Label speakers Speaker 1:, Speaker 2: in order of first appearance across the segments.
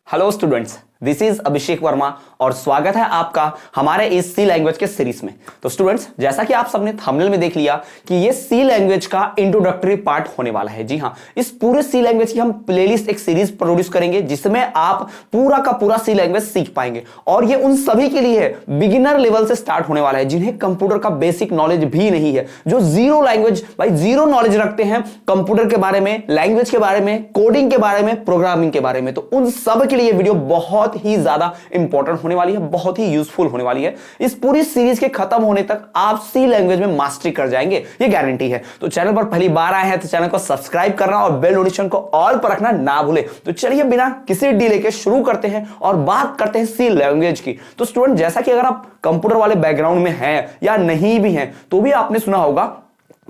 Speaker 1: Hello students, this is अभिषेक वर्मा और स्वागत है आपका हमारे इस सी लैंग्वेज के सीरीज में। तो स्टूडेंट्स, जैसा कि आप सबने थंबनेल में देख लिया कि ये सी लैंग्वेज का इंट्रोडक्टरी पार्ट होने वाला है। जी हां, इस पूरे सी लैंग्वेज की हम प्लेलिस्ट एक सीरीज प्रोड्यूस करेंगे जिसमें आप पूरा का पूरा सी लैंग्वेज सीख पाएंगे। और ये उन सभी के लिए है बिगिनर लेवल से स्टार्ट होने वाला है जिन्हें कंप्यूटर का बेसिक नॉलेज भी नहीं है, जो जीरो लैंग्वेज जीरो नॉलेज रखते हैं कंप्यूटर के बारे में, लैंग्वेज के बारे में, कोडिंग के बारे में, प्रोग्रामिंग के बारे में। तो उन सब के लिए वीडियो बहुत ही ज्यादा इंपॉर्टेंट होने वाली है, बहुत ही यूजफुल होने वाली है। इस पूरी सीरीज के खत्म होने तक आप सी लैंग्वेज में मास्टरी कर जाएंगे, ये गारंटी है। तो चैनल पर पहली बार आए हैं तो चैनल को सब्सक्राइब करना और बेल नोटिफिकेशन को ऑल पर रखना ना भूले। तो चलिए बिना किसी डिले के शुरू करते हैं और बात करते हैं सी लैंग्वेज की। तो स्टूडेंट, जैसा कि अगर आप कंप्यूटर वाले बैकग्राउंड में हैं या नहीं भी हैं तो भी आपने सुना होगा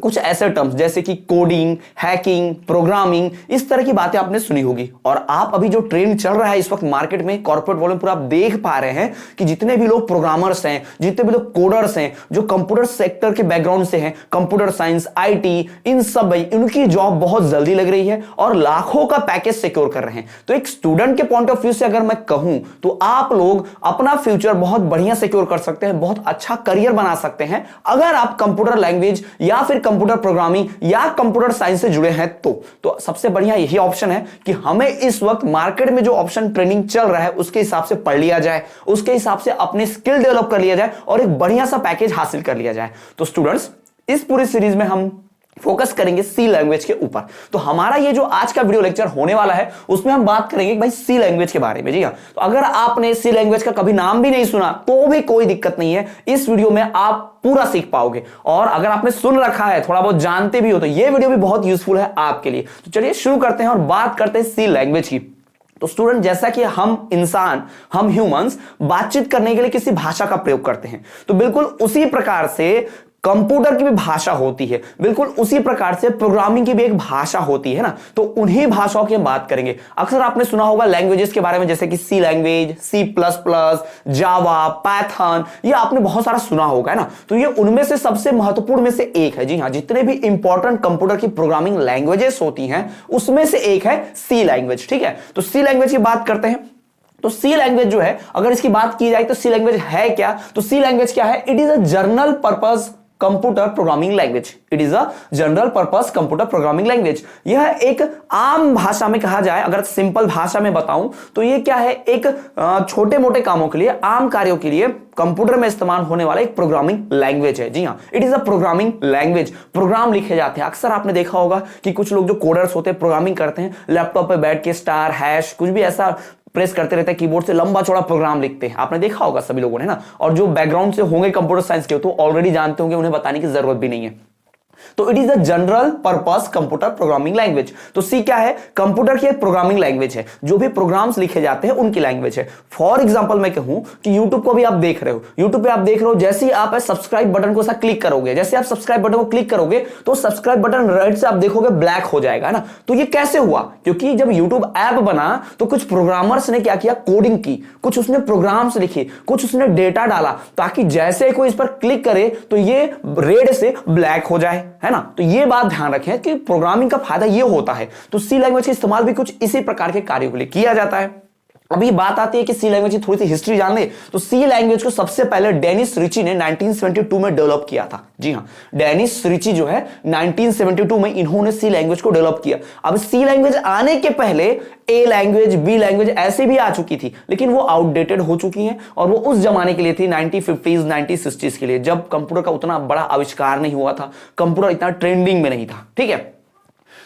Speaker 1: कुछ ऐसे टर्म्स जैसे कि कोडिंग, हैकिंग, प्रोग्रामिंग, इस तरह की बातें आपने सुनी होगी। और आप अभी जो ट्रेंड चल रहा है इस वक्त मार्केट में, कॉर्पोरेट वर्ल्ड में पूरा आप देख पा रहे हैं कि जितने भी लोग प्रोग्रामर्स हैं, जितने भी लोग कोडर्स हैं, जो कंप्यूटर सेक्टर के बैकग्राउंड से हैं, कंप्यूटर साइंस, आईटी, इन सब भाई उनकी जॉब बहुत जल्दी लग रही है और लाखों का पैकेज सिक्योर कर रहे हैं। तो एक स्टूडेंट के पॉइंट ऑफ व्यू से अगर मैं कहूं तो आप लोग अपना फ्यूचर बहुत बढ़िया सिक्योर कर सकते हैं, बहुत अच्छा करियर बना सकते हैं अगर आप कंप्यूटर लैंग्वेज या फिर कंप्यूटर प्रोग्रामिंग या कंप्यूटर साइंस से जुड़े हैं। तो सबसे बढ़िया यही ऑप्शन है कि हमें इस वक्त मार्केट में जो ऑप्शन ट्रेंडिंग चल रहा है उसके हिसाब से पढ़ लिया जाए, उसके हिसाब से अपने स्किल डेवलप कर लिया जाए और एक बढ़िया सा पैकेज हासिल कर लिया जाए। तो स्टूडेंट्स, इस पूरी सीरीज में हम फोकस करेंगे सी लैंग्वेज के ऊपर। तो हमारा ये जो आज का वीडियो लेक्चर होने वाला है उसमें हम बात करेंगे भाई सी लैंग्वेज के बारे में। जी हां, तो अगर आपने सी लैंग्वेज का कभी नाम भी नहीं सुना तो भी कोई दिक्कत नहीं है, इस वीडियो में आप पूरा सीख पाओगे। और अगर आपने सुन रखा है, थोड़ा बहुत जानते भी हो, तो ये वीडियो भी बहुत यूजफुल है आपके लिए। तो चलिए शुरू करते हैं और बात करते हैं सी लैंग्वेज की। तो स्टूडेंट, जैसा कि हम इंसान, हम ह्यूमंस बातचीत करने के लिए किसी भाषा का प्रयोग करते हैं, तो बिल्कुल उसी प्रकार से कंप्यूटर की भी भाषा होती है, बिल्कुल उसी प्रकार से प्रोग्रामिंग की भी एक भाषा होती है ना। तो उन्हीं भाषाओं की हम बात करेंगे। अक्सर आपने सुना होगा लैंग्वेजेस के बारे में, जैसे कि सी लैंग्वेज, सी प्लस प्लस, जावा, पाइथन, ये आपने बहुत सारा सुना होगा, है ना। तो ये उनमें से सबसे महत्वपूर्ण में से एक है। जी हाँ, जितने भी इंपॉर्टेंट कंप्यूटर की प्रोग्रामिंग लैंग्वेजेस होती हैं उसमें से एक है सी लैंग्वेज। ठीक है, तो सी लैंग्वेज की बात करते हैं। तो सी लैंग्वेज जो है, अगर इसकी बात की जाए तो सी लैंग्वेज है क्या? तो सी लैंग्वेज क्या है? It is a general purpose computer programming language. It is a general purpose computer programming language. यह एक आम भाषा में कहा जाए, अगर सिंपल भाषा में बताऊं तो ये क्या है, एक छोटे मोटे कामों के लिए, आम कार्यों के लिए कंप्यूटर में इस्तेमाल होने वाला एक प्रोग्रामिंग लैंग्वेज है। जी हां, it is a programming language. Program लिखे जाते हैं। अक्सर आपने देखा होगा कि कुछ लोग जो कोडर्स होते हैं, प्रोग्रामिंग करते हैं, लैपटॉप पे बैठ के स्टार, हैश, कुछ भी ऐसा प्रेस करते रहते हैं कीबोर्ड से, लंबा चौड़ा प्रोग्राम लिखते हैं। आपने देखा होगा सभी लोगों ने ना। और जो बैकग्राउंड से होंगे कंप्यूटर साइंस के तो ऑलरेडी जानते होंगे, उन्हें बताने की जरूरत भी नहीं है। तो it is a general purpose computer programming language. तो सी क्या है? कंप्यूटर की एक प्रोग्रामिंग लैंग्वेज है, जो भी प्रोग्राम्स लिखे जाते हैं उनकी लैंग्वेज है। फॉर एग्जांपल मैं कहूं कि यूट्यूब को भी आप देख रहे हो, यूट्यूब पे आप देख रहे हो, जैसे ही आप सब्सक्राइब बटन को ऐसा क्लिक करोगे, जैसे आप सब्सक्राइब बटन को क्लिक करोगे तो सब्सक्राइब बटन राइट से आप देखोगे ब्लैक हो जाएगा ना। तो ये कैसे हुआ? क्योंकि जब यूट्यूब ऐप बना तो कुछ प्रोग्रामर्स ने क्या किया, कोडिंग की, कुछ उसने प्रोग्राम्स लिखे, कुछ उसने डेटा डाला ताकि जैसे कोई इस पर क्लिक करे तो ये रेड से ब्लैक हो जाए, है ना। तो ये बात ध्यान रखें कि प्रोग्रामिंग का फायदा ये होता है। तो सी लैंग्वेज का इस्तेमाल भी कुछ इसी प्रकार के कार्यों के लिए किया जाता है। अभी बात आती है कि सी लैंग्वेज की थोड़ी सी हिस्ट्री जान ले। तो सी लैंग्वेज को सबसे पहले डेनिस रिची ने 1972 में डेवलप किया था। जी हां, डेनिस रिची जो है 1972 में इन्होंने सी लैंग्वेज को डेवलप किया। अब सी लैंग्वेज आने के पहले ए लैंग्वेज, बी लैंग्वेज ऐसे भी आ चुकी थी, लेकिन वो आउटडेटेड हो चुकी हैं और वो उस जमाने के लिए थी, 1950s 1960s के लिए, जब कंप्यूटर का उतना बड़ा आविष्कार नहीं हुआ था, कंप्यूटर इतना ट्रेंडिंग में नहीं था। ठीक है,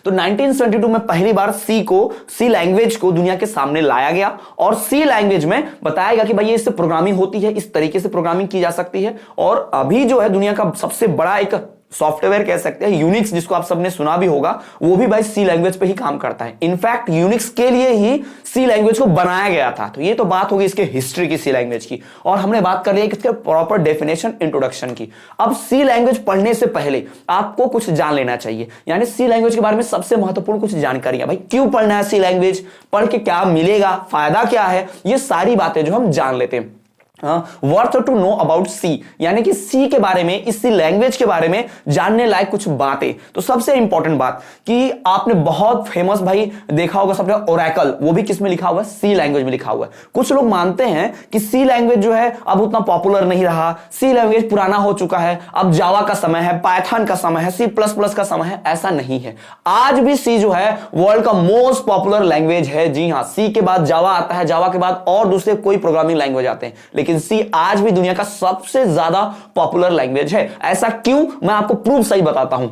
Speaker 1: तो 1972 में पहली बार सी लैंग्वेज को दुनिया के सामने लाया गया और सी लैंग्वेज में बताया गया कि भाई ये इससे प्रोग्रामिंग होती है, इस तरीके से प्रोग्रामिंग की जा सकती है। और अभी जो है दुनिया का सबसे बड़ा एक सॉफ्टवेयर कह सकते हैं, यूनिक्स, जिसको आप सबने सुना भी होगा, वो भी भाई सी लैंग्वेज पे ही काम करता है। इनफैक्ट यूनिक्स के लिए ही सी लैंग्वेज को बनाया गया था। तो ये तो बात होगी इसके हिस्ट्री की, सी लैंग्वेज की। और हमने बात कर ली है इसके प्रॉपर डेफिनेशन, इंट्रोडक्शन की। अब सी लैंग्वेज पढ़ने से पहले आपको कुछ जान लेना चाहिए, यानी सी लैंग्वेज के बारे में सबसे महत्वपूर्ण कुछ जानकारियां। भाई क्यों पढ़ना है सी लैंग्वेज, पढ़ के क्या मिलेगा, फायदा क्या है, ये सारी बातें जो हम जान लेते हैं। Worth to know about C, यानी कि सी के बारे में, इस सी लैंग्वेज के बारे में जानने लायक कुछ बातें। तो सबसे इंपॉर्टेंट बात कि आपने बहुत फेमस भाई देखा होगा सबने ओरेकल, वो भी किस में लिखा हुआ है? सी लैंग्वेज में लिखा हुआ है। कुछ लोग मानते हैं कि सी लैंग्वेज जो है अब उतना पॉपुलर नहीं रहा, सी लैंग्वेज पुराना हो चुका है, अब जावा का समय है, पाइथन का समय है, सी प्लस प्लस का समय है। ऐसा नहीं है, आज भी सी जो है वर्ल्ड का मोस्ट पॉपुलर लैंग्वेज है। जी हां, सी के बाद जावा आता है, जावा के बाद और दूसरे कोई प्रोग्रामिंग लैंग्वेज आते हैं, लेकिन सी आज भी दुनिया का सबसे ज्यादा पॉपुलर लैंग्वेज है। ऐसा क्यों, मैं आपको प्रूफ सही बताता हूं।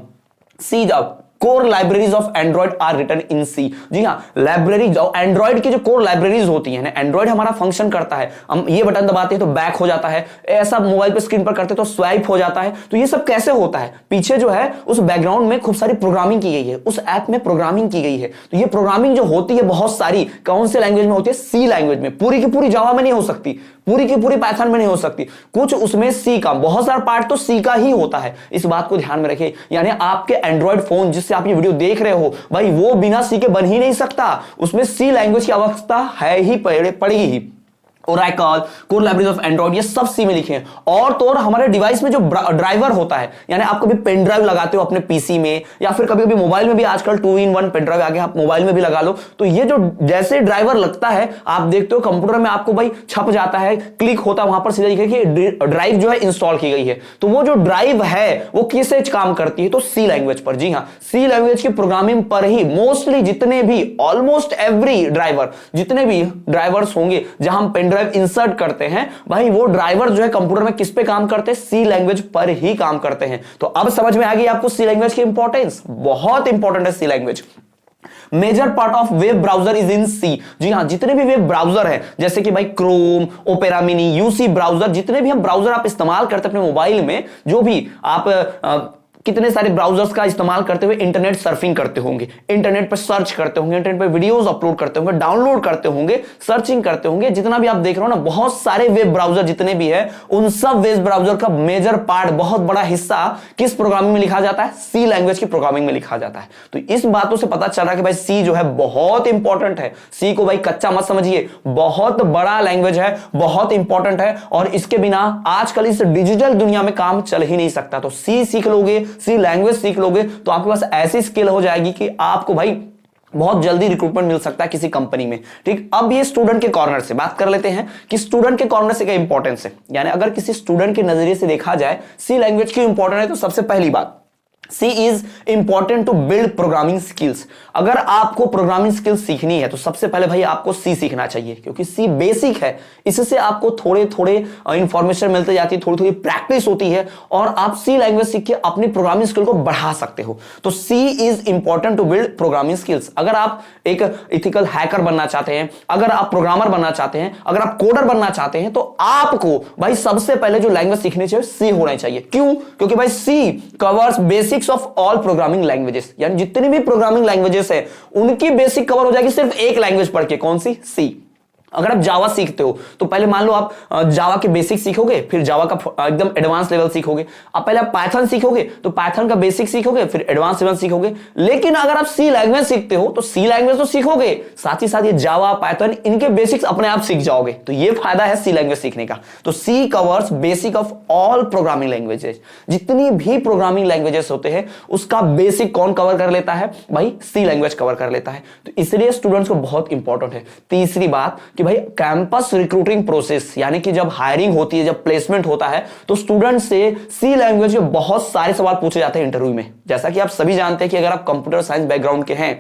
Speaker 1: सी जब core libraries of Android are written in C. जी हां, लाइब्रेरी जो एंड्रॉइड की जो कोर लाइब्रेरीज होती हैं ना, एंड्रॉइड हमारा फंक्शन करता है, हम ये बटन दबाते हैं तो बैक हो जाता है, ऐसा मोबाइल पे स्क्रीन पर करते हैं तो स्वाइप हो जाता है। तो ये सब कैसे होता है? पीछे जो है उस बैकग्राउंड में खूब सारी प्रोग्रामिंग की गई है, उस ऐप में प्रोग्रामिंग की गई है। तो ये प्रोग्रामिंग जो होती है बहुत सारी कौन से लैंग्वेज में होती है? सी लैंग्वेज में। पूरी की पूरी जावा में नहीं हो सकती, पूरी की पूरी पाइथन में नहीं हो सकती, कुछ उसमें सी का, बहुत सारा पार्ट तो सी का ही होता है। इस बात को ध्यान में रखिए। यानी आपके एंड्रॉइड फोन जिससे आप ये वीडियो देख रहे हो भाई, वो बिना सी के बन ही नहीं सकता, उसमें सी लैंग्वेज की आवश्यकता है ही, पड़ेगी ही। Oracle, core libraries of Android, ये सब सी में लिखे हैं। और तो और हमारे डिवाइस में जो ड्राइवर होता है, यानी आप कभी पेन ड्राइव लगाते हो अपने पीसी में, या फिर कभी कभी मोबाइल में भी, आजकल 2-in-1 पेन ड्राइव आ गया, आप मोबाइल में भी लगा लो। तो ये जो जैसे ड्राइवर लगता है, आप देखते हो कंप्यूटर में आपको भाई छप जाता है, क्लिक होता है, वहां पर सीधा लिखा है कि ड्राइव जो है इंस्टॉल की गई है। तो वो जो ड्राइव है वो किससे काम करती है? तो सी लैंग्वेज पर। जी हाँ, सी लैंग्वेज की प्रोग्रामिंग पर ही मोस्टली जितने भी, ऑलमोस्ट एवरी ड्राइवर, जितने भी ड्राइवर्स होंगे जहां हम पेन ड्राइव इंसर्ट करते हैं, भाई वो ड्राइवर जो है कंप्यूटर में किस पे काम करते हैं? सी लैंग्वेज पर ही काम करते हैं। तो अब समझ में आ गई आपको सी लैंग्वेज की इंपॉर्टेंस, बहुत इंपॉर्टेंट है C language. Major part of web browser is in C. जी हां, जितने भी वेब ब्राउजर है, जैसे कि भाई Chrome, Opera Mini, UC browser, जितने भी हम ब्राउजर आप इस्तेमाल करते हैं अपने मोबाइल में, जो भी आप कितने सारे ब्राउजर्स का इस्तेमाल करते हुए इंटरनेट सर्फिंग करते होंगे, इंटरनेट पर सर्च करते होंगे, इंटरनेट पर वीडियोस अपलोड करते होंगे, डाउनलोड करते होंगे, सर्चिंग करते होंगे, जितना भी आप देख रहे हो ना, बहुत सारे वेब ब्राउजर जितने भी है, उन सब वेब ब्राउजर का मेजर पार्ट, बहुत बड़ा हिस्सा किस प्रोग्रामिंग में लिखा जाता है? सी लैंग्वेज की प्रोग्रामिंग में लिखा जाता है। तो इस बातों से पता चल रहा है कि भाई सी जो है बहुत इंपॉर्टेंट है। सी को भाई कच्चा मत समझिए, बहुत बड़ा लैंग्वेज है, बहुत इंपॉर्टेंट है, और इसके बिना आजकल इस डिजिटल दुनिया में काम चल ही नहीं सकता। तो सी सीख लोगे, सी लैंग्वेज सीख लोगे, तो आपके पास ऐसी स्किल हो जाएगी कि आपको भाई बहुत जल्दी रिक्रूटमेंट मिल सकता है किसी कंपनी में। ठीक, अब ये स्टूडेंट के कॉर्नर से बात कर लेते हैं कि स्टूडेंट के कॉर्नर से क्या इंपॉर्टेंस है। यानी अगर किसी स्टूडेंट के नजरिए से देखा जाए सी लैंग्वेज क्यों इंपॉर्टेंट है, तो सबसे पहली बात, C is important to build programming skills. अगर आपको प्रोग्रामिंग स्किल्स सीखनी है तो सबसे पहले भाई आपको सी सीखना चाहिए, क्योंकि सी बेसिक है, इससे आपको थोड़े थोड़े इंफॉर्मेशन मिलते जाती है, थोड़ी थोड़ी प्रैक्टिस होती है, और आप सी लैंग्वेज सीख के अपनी प्रोग्रामिंग स्किल को बढ़ा सकते हो। तो C is important to build programming skills. अगर आप एक इथिकल हैकर बनना चाहते हैं, अगर आप प्रोग्रामर बनना चाहते हैं, अगर आप कोडर बनना चाहते हैं, तो आपको भाई सबसे पहले जो लैंग्वेज सीखनी चाहिए सी होना चाहिए। क्यों? क्योंकि भाई C covers basic of all programming languages. यानी जितनी भी प्रोग्रामिंग लैंग्वेजेस है उनकी बेसिक कवर हो जाएगी सिर्फ एक लैंग्वेज पढ़ के। कौन सी? सी। अगर आप जावा सीखते हो तो पहले मान लो आप जावा के बेसिक सीखोगे, फिर जावा का एकदम एडवांस लेवल सीखोगे। अब पहले आप पाइथन सीखोगे तो पाइथन का बेसिक सीखोगे, फिर एडवांस लेवल सीखोगे। लेकिन अगर आप सी लैंग्वेज सीखते हो तो सी लैंग्वेज तो सीखोगे, साथ ही साथ ये जावा, पाइथन, इनके बेसिक्स अपने आप सीख जाओगे। तो ये फायदा है सी लैंग्वेज सीखने का। तो C covers basic of all programming languages. जितनी भी प्रोग्रामिंग लैंग्वेजेस होते हैं उसका बेसिक कौन कवर कर लेता है? भाई सी लैंग्वेज कवर कर लेता है। तो इसलिए स्टूडेंट्स को बहुत इंपॉर्टेंट है। तीसरी बात कि भाई कैंपस रिक्रूटिंग प्रोसेस, यानी कि जब हायरिंग होती है, जब प्लेसमेंट होता है, तो स्टूडेंट से सी लैंग्वेज के बहुत सारे सवाल पूछे जाते हैं इंटरव्यू में। जैसा कि आप सभी जानते हैं कि अगर आप कंप्यूटर साइंस बैकग्राउंड के हैं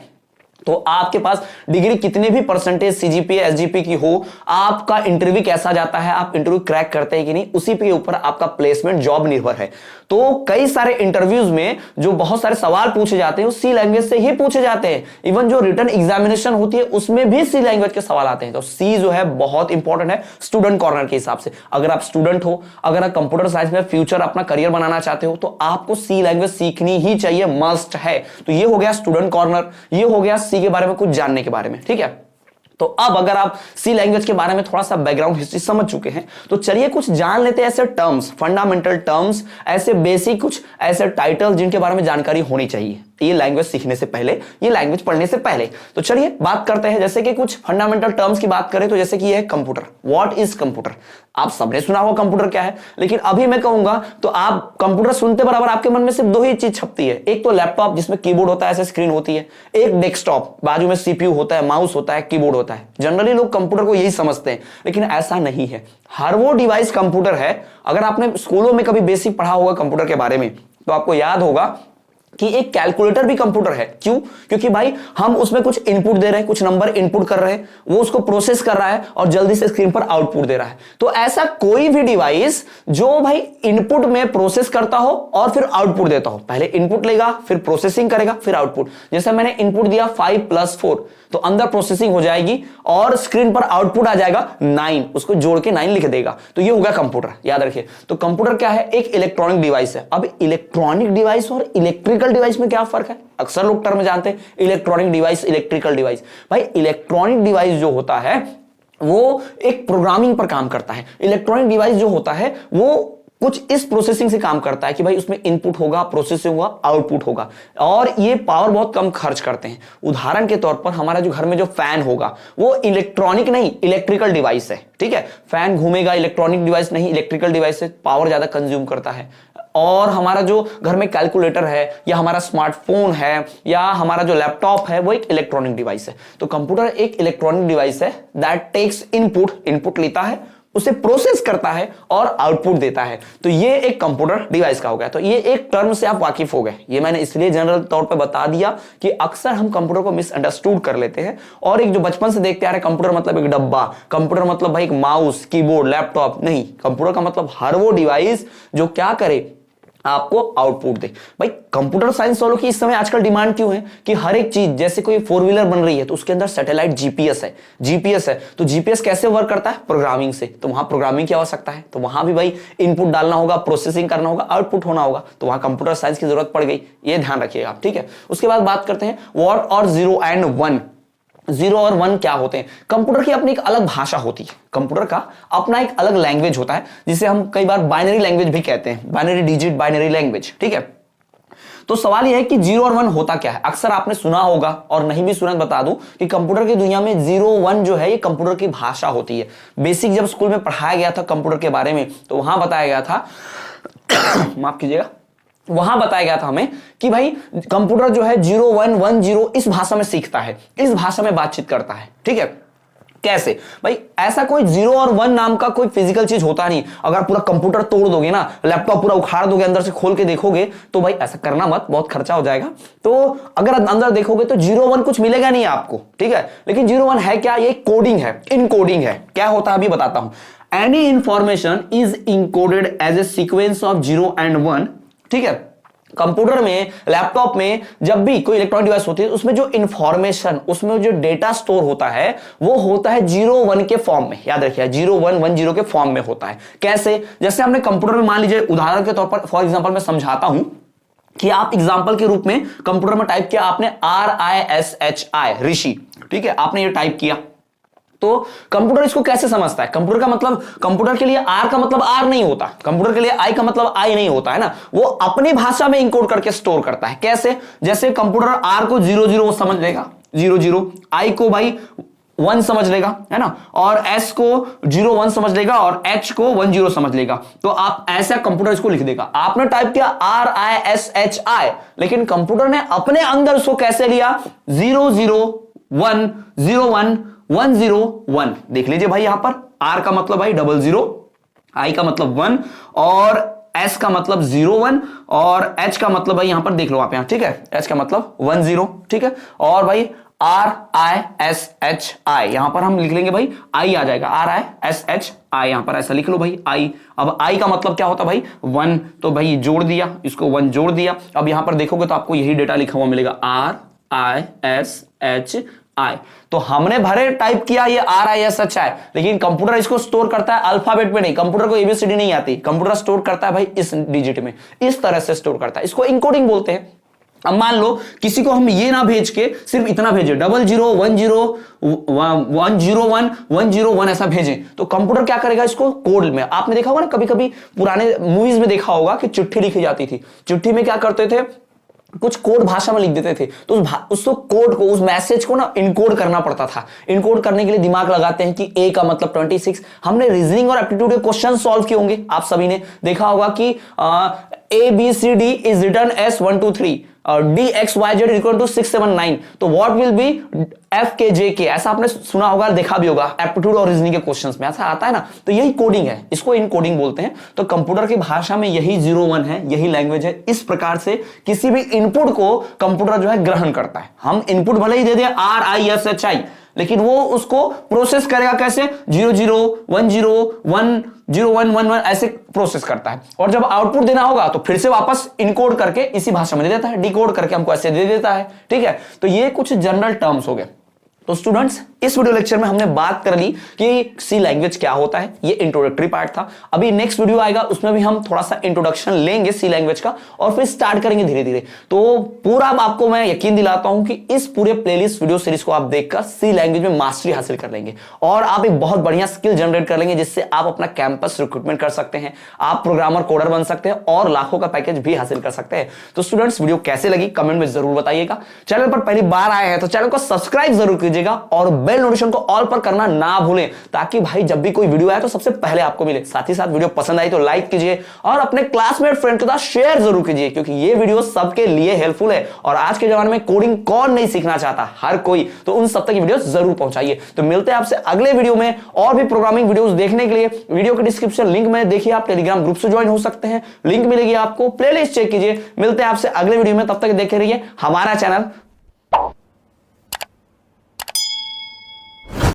Speaker 1: तो आपके पास डिग्री कितने भी परसेंटेज सीजीपीए एसजीपी की हो, आपका इंटरव्यू कैसा जाता है, आप इंटरव्यू क्रैक करते हैं कि नहीं, उसी के ऊपर आपका प्लेसमेंट जॉब निर्भर है। तो कई सारे इंटरव्यूज में जो बहुत सारे सवाल पूछे जाते हैं वो सी लैंग्वेज से ही पूछे जाते हैं। इवन जो रिटन एग्जामिनेशन होती है उसमें भी सी लैंग्वेज के सवाल आते हैं। तो सी जो है बहुत इंपॉर्टेंट है स्टूडेंट कॉर्नर के हिसाब से। अगर आप स्टूडेंट हो, अगर आप कंप्यूटर साइंस में फ्यूचर अपना करियर बनाना चाहते हो, तो आपको सी लैंग्वेज सीखनी ही चाहिए, मस्ट है। तो ये हो गया स्टूडेंट कॉर्नर, ये हो गया सी के बारे में कुछ जानने के बारे में। ठीक है, तो अब अगर आप सी लैंग्वेज के बारे में थोड़ा सा बैकग्राउंड हिस्ट्री समझ चुके हैं तो चलिए कुछ जान लेते हैं ऐसे टर्म्स, फंडामेंटल टर्म्स, ऐसे बेसिक कुछ ऐसे टाइटल जिनके बारे में जानकारी होनी चाहिए। ये लैंग्वेज सीखने से पहले, ये लैंग्वेज पढ़ने से पहले। तो चलिए बात करते हैं, जैसे कि कुछ फंडामेंटल टर्म्स की बात करें तो जैसे कि ये है कंप्यूटर। What is computer? आप सबने सुना होगा कंप्यूटर क्या है, लेकिन अभी मैं कहूंगा तो आप कंप्यूटर सुनते बराबर आपके मन में सिर्फ दो ही चीज छपती है। एक तो लैपटॉप जिसमें कीबोर्ड होता है, ऐसे स्क्रीन होती है, एक डेस्कटॉप बाजू में सीपीयू होता है, माउस होता है, कीबोर्ड होता है। जनरली लोग कंप्यूटर को यही समझते हैं, लेकिन ऐसा नहीं है। हर वो डिवाइस कंप्यूटर है। अगर आपने स्कूलों में कभी बेसिक पढ़ा होगा कंप्यूटर के बारे में तो आपको याद होगा कि एक कैलकुलेटर भी कंप्यूटर है। क्यों? क्योंकि भाई हम उसमें कुछ इनपुट दे रहे हैं, कुछ नंबर इनपुट कर रहे हैं, वो उसको प्रोसेस कर रहा है और जल्दी से स्क्रीन पर आउटपुट दे रहा है। तो ऐसा कोई भी डिवाइस जो भाई इनपुट में प्रोसेस करता हो और फिर आउटपुट देता हो, पहले इनपुट लेगा, फिर प्रोसेसिंग करेगा, फिर आउटपुट। जैसे मैंने इनपुट दिया 5 + 4, तो अंदर प्रोसेसिंग हो जाएगी और स्क्रीन पर आउटपुट आ जाएगा 9, उसको जोड़ के 9 लिख देगा। तो ये होगा कंप्यूटर, याद रखिए। तो कंप्यूटर क्या है? एक इलेक्ट्रॉनिक डिवाइस है। अब इलेक्ट्रॉनिक डिवाइस और इलेक्ट्रिकल डिवाइस में क्या फर्क है? अक्सर लोग टर्म जानते हैं इलेक्ट्रॉनिक डिवाइस, इलेक्ट्रिकल डिवाइस। भाई इलेक्ट्रॉनिक डिवाइस जो होता है वो एक प्रोग्रामिंग पर काम करता है। इलेक्ट्रॉनिक डिवाइस जो होता है वो कुछ इस प्रोसेसिंग से काम करता है कि भाई उसमें इनपुट होगा, प्रोसेसिंग होगा, आउटपुट होगा, और ये पावर बहुत कम खर्च करते हैं। उदाहरण के तौर पर हमारा जो घर में जो फैन होगा वो इलेक्ट्रॉनिक नहीं, इलेक्ट्रिकल डिवाइस है। ठीक है, फैन घूमेगा, इलेक्ट्रॉनिक डिवाइस नहीं, इलेक्ट्रिकल डिवाइस है, पावर ज्यादा कंज्यूम करता है। और हमारा जो घर में कैलकुलेटर है या हमारा स्मार्टफोन है या हमारा जो लैपटॉप है वो एक इलेक्ट्रॉनिक डिवाइस है। तो कंप्यूटर एक इलेक्ट्रॉनिक डिवाइस है दैट टेक्स इनपुट लेता है, उसे प्रोसेस करता है और आउटपुट देता है। तो ये एक कंप्यूटर डिवाइस का हो गया। तो ये एक टर्म से आप वाकिफ हो गए। ये मैंने इसलिए जनरल तौर पे बता दिया कि अक्सर हम कंप्यूटर को मिसअंडरस्टूड कर लेते हैं, और एक जो बचपन से देखते आ रहे कंप्यूटर मतलब एक डब्बा, कंप्यूटर मतलब भाई एक माउस, कीबोर्ड, लैपटॉप, नहीं। कंप्यूटर का मतलब हर वो डिवाइस जो क्या करे, आपको आउटपुट दे। भाई कंप्यूटर साइंस वालों की इस समय आजकल डिमांड क्यों है कि हर एक चीज, जैसे कोई 4 व्हीलर बन रही है तो उसके अंदर सैटेलाइट जीपीएस है। तो जीपीएस कैसे वर्क करता है? प्रोग्रामिंग से। तो वहां प्रोग्रामिंग की आवश्यकता है, तो वहां भी भाई इनपुट डालना होगा, प्रोसेसिंग करना होगा, आउटपुट होना होगा, तो वहां कंप्यूटर साइंस की जरूरत पड़ गई। ये ध्यान रखिएगा आप, ठीक है। उसके बाद बात करते हैं व्हाट और 0 एंड 1। 0 और 1 क्या होते हैं? कंप्यूटर की अपनी एक अलग भाषा होती है, कंप्यूटर का अपना एक अलग लैंग्वेज होता है, जिसे हम कई बार बाइनरी लैंग्वेज भी कहते हैं, बाइनरी डिजिट बाइनरी लैंग्वेज। ठीक है, तो सवाल यह है कि 0 और 1 होता क्या है? अक्सर आपने सुना होगा, और नहीं भी सुना बता दूं कि कंप्यूटर की दुनिया में 0 1 जो है ये कंप्यूटर की भाषा होती है। बेसिक जब स्कूल में पढ़ाया गया था कंप्यूटर के बारे में तो वहां बताया गया था माफ कीजिएगा, वहां बताया गया था हमें कि भाई कंप्यूटर जो है 0 1 1 0 इस भाषा में सीखता है, इस भाषा में बातचीत करता है। ठीक है, कैसे? भाई ऐसा कोई 0 और 1 नाम का कोई फिजिकल चीज होता नहीं। अगर पूरा कंप्यूटर तोड़ दोगे ना, लैपटॉप पूरा उखाड़ दोगे, अंदर से खोल के देखोगे, तो भाई ऐसा करना मत, बहुत खर्चा हो जाएगा। तो अगर अंदर देखोगे तो 0 1 कुछ मिलेगा नहीं आपको। ठीक है, लेकिन 0 1 है क्या? ये कोडिंग है, इनकोडिंग है। क्या होता है अभी बताता हूं। Any information is encoded as a sequence of 0 and 1। ठीक है, कंप्यूटर में, लैपटॉप में जब भी कोई इलेक्ट्रॉनिक डिवाइस होती है उसमें जो इंफॉर्मेशन, उसमें जो डेटा स्टोर होता है वो होता है 0 1 के फॉर्म में। याद रखिए 0 1 1 0 के फॉर्म में होता है। कैसे? जैसे हमने कंप्यूटर में मान लीजिए उदाहरण के तौर पर, फॉर एग्जांपल मैं समझाता हूं कि आप एग्जांपल के रूप में कंप्यूटर में टाइप किया आपने RISHI ऋषि। ठीक है, आपने ये टाइप किया तो कंप्यूटर इसको कैसे समझता है? कंप्यूटर का मतलब, कंप्यूटर के लिए R का मतलब R नहीं होता, कंप्यूटर के लिए I का मतलब I नहीं होता है ना, वो अपनी भाषा में इनकोड करके स्टोर करता है। कैसे? जैसे कंप्यूटर R को 0 0 समझ लेगा, 0 0, I को भाई 1 समझ लेगा, है ना, और S को 0 1 समझ लेगा और H को 1 0 समझ लेगा। तो आप ऐसा कंप्यूटर इसको लिख देगा। आपने टाइप किया RISHI, लेकिन कंप्यूटर ने अपने अंदर उसको कैसे लिया? 0 0 1 0 1 1 0 1। देख लीजिए भाई, यहां पर R का मतलब भाई 00, I का मतलब 1 और S का मतलब 0 1 और H का मतलब भाई यहां पर देख लो आप यहां। ठीक है, H का मतलब 1 0। ठीक है, और भाई RISHI यहां पर हम लिख लेंगे भाई, I आ जाएगा, RISHI यहां पर ऐसा लिख लो भाई, I। अब I का मतलब क्या होता भाई? 1, तो भाई जोड़ दिया, इसको 1 जोड़ दिया। अब यहां पर देखोगे तो आपको यही डेटा लिखा हुआ मिलेगा, RISHI। तो हमने भरे टाइप किया ये RISHI, लेकिन कंप्यूटर इसको स्टोर करता है अल्फाबेट में नहीं। कंप्यूटर को ABCD नहीं आती, कंप्यूटर स्टोर करता है भाई इस डिजिट में, इस तरह से स्टोर करता है। इसको इनकोडिंग बोलते हैं। अब मान लो किसी को हम ये ना भेज के सिर्फ इतना भेजे 00 10 101 101 ऐसा भेजें, तो कंप्यूटर क्या करेगा? इसको कोड में, आपने देखा होगा ना, कभी कभी पुराने मूवीज में देखा होगा कि चिट्ठी लिखी जाती थी। चिट्ठी में क्या करते थे कुछ कोड भाषा में लिख देते थे, तो उस कोड को, उस मैसेज को ना इनकोड करना पड़ता था। इनकोड करने के लिए दिमाग लगाते हैं कि ए का मतलब 26। हमने रीजनिंग और एप्टीट्यूड के क्वेश्चन सॉल्व किए होंगे, आप सभी ने देखा होगा कि ABCD is written as 1 2 3 DXYZ equal to 6 7 9, तो व्हाट विल बी FKJK, ऐसा आपने सुना होगा, देखा भी होगा एप्टीट्यूड और रीजनिंग के क्वेश्चंस में ऐसा आता है ना। तो यही कोडिंग है, इसको इनकोडिंग बोलते हैं। तो कंप्यूटर की भाषा में यही 01 है, यही लैंग्वेज है। इस प्रकार से किसी भी इनपुट को कंप्यूटर जो है ग्रहण करता है। हम इनपुट भले ही दे दें RISHI, लेकिन वो उसको प्रोसेस करेगा कैसे, 00 10 1 0111 ऐसे प्रोसेस करता है। और जब आउटपुट देना होगा तो फिर से वापस इनकोड करके इसी भाषा में दे देता है, डिकोड करके हमको ऐसे दे देता है। ठीक है, तो ये कुछ जनरल टर्म्स हो गए। तो स्टूडेंट्स, इस वीडियो लेक्चर में हमने बात कर ली कि सी लैंग्वेज क्या होता है, ये इंट्रोडक्टरी पार्ट था। अभी नेक्स्ट वीडियो आएगा, उसमें भी हम थोड़ा सा इंट्रोडक्शन लेंगे सी लैंग्वेज का और फिर स्टार्ट करेंगे धीरे धीरे। तो पूरा आपको मैं यकीन दिलाता हूं कि इस पूरे प्लेलिस्ट वीडियो सीरीज को आप देखकर सी लैंग्वेज में मास्टरी हासिल कर लेंगे और आप एक बहुत बढ़िया स्किल जनरेट कर लेंगे, जिससे आप अपना कैंपस रिक्रूटमेंट कर सकते हैं, आप प्रोग्रामर कोडर बन सकते हैं और लाखों का पैकेज भी हासिल कर सकते हैं। तो स्टूडेंट्स, वीडियो कैसे लगी कमेंट में जरूर बताइएगा। चैनल पर पहली बार आए हैं तो चैनल को सब्सक्राइब जरूर कीजिएगा और बेल नोटिफिकेशन को ऑल पर करना ना भूलें, ताकि भाई जब भी कोई वीडियो आए तो सबसे पहले आपको मिले। साथ ही साथ वीडियो पसंद आई तो लाइक कीजिए और अपने क्लासमेट फ्रेंड के साथ शेयर जरूर कीजिए, क्योंकि ये वीडियो सबके लिए हेल्पफुल है। और आज के जमाने में कोडिंग कौन नहीं सीखना चाहता, हर कोई, तो उन सब तक ये वीडियो जरूर पहुंचाइए। तो मिलते हैं आपसे अगले वीडियो में। और भी प्रोग्रामिंग वीडियोस देखने के लिए वीडियो के डिस्क्रिप्शन लिंक में देखिए, आप टेलीग्राम ग्रुप से ज्वाइन हो सकते हैं, लिंक मिलेगी आपको, प्लेलिस्ट चेक कीजिए। मिलते हैं आपसे अगले वीडियो में, तब तक देखे रहिए हमारा चैनल।